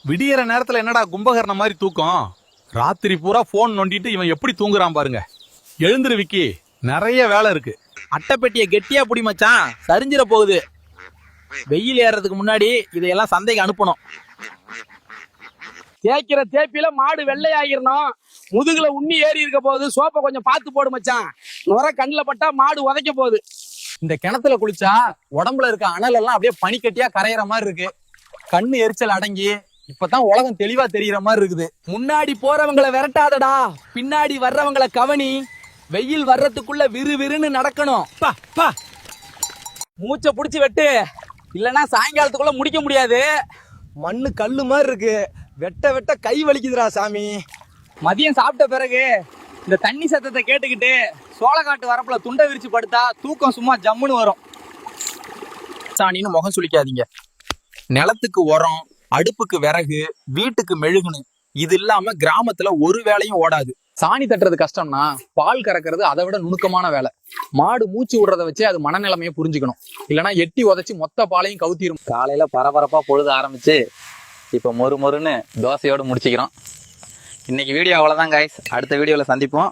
விடியற நேரத்துல என்னடா கும்பகர்ண மாதிரி தூக்கம்? ராத்திரி பூரா போன் நோண்டிட்டு இவன் எப்படி தூங்குறான் பாருங்க. எழுந்துரு விக்கி, நிறைய வேலை இருக்கு. அட்டைப்பெட்டிய கெட்டியா புடி மச்சான், சரிஞ்சிட போகுது. வெயில் ஏறதுக்கு முன்னாடி இதையெல்லாம் சந்தைக்கு அனுப்பணும். தேய்க்கிற தேப்பில மாடு வெள்ளையாகிரணும். முதுகுல உண்ணி ஏறி இருக்க போகுது. சோப்பை கொஞ்சம் பார்த்து போடு மச்சான். நுர கண்ணுல பட்டா மாடு உதைக்க போகுது. இந்த கிணத்துல குளிச்சா உடம்புல இருக்க அனல் எல்லாம் அப்படியே பனிக்கட்டியா கரையிற மாதிரி இருக்கு. கண்ணு எரிச்சல் அடங்கி இப்பதான் உலகம் தெளிவா தெரியற மாதிரி இருக்குது. முன்னாடி போறவங்களை விரட்டாதடா, பின்னாடி வர்றவங்களை கவனி. வெயில் வர்றதுக்குள்ள விறுவிறுன்னு நடக்கணும். மூச்சை புடிச்சு வெட்டு, இல்லன்னா சாயங்காலத்துக்குள்ள முடிக்க முடியாது. மண்ணு கல்லு மாதிரி இருக்கு, வெட்ட வெட்ட கை வலிக்குதுடா சாமி. மதியம் சாப்பிட்ட பிறகு இந்த தண்ணி சத்தத்தை கேட்டுக்கிட்டு சோளக்காட்டு வரப்புல துண்டை விரிச்சு படுத்தா தூக்கம் சும்மா ஜம்முன்னு வரும். சாணின்னு முகம் சுளிக்காதீங்க. நிலத்துக்கு உரம், அடுப்புக்கு விறகு, வீட்டுக்கு மெழுகுனு இது இல்லாம கிராமத்துல ஒரு வேலையும் ஓடாது. சாணி தட்டுறது கஷ்டம்னா பால் கறக்கிறது அதை விட நுணுக்கமான வேலை. மாடு மூச்சு விடுறத வச்சு அது மனநிலைமையை புரிஞ்சுக்கணும். இல்லைன்னா எட்டி உதச்சி மொத்த பாலையும் கவுத்திரும். காலையில பரபரப்பா பொழுது ஆரம்பிச்சு இப்போ மொறுன்னு தோசையோடு முடிச்சுக்கிறோம். இன்னைக்கு வீடியோ அவ்வளவுதான் கைஸ். அடுத்த வீடியோல சந்திப்போம்.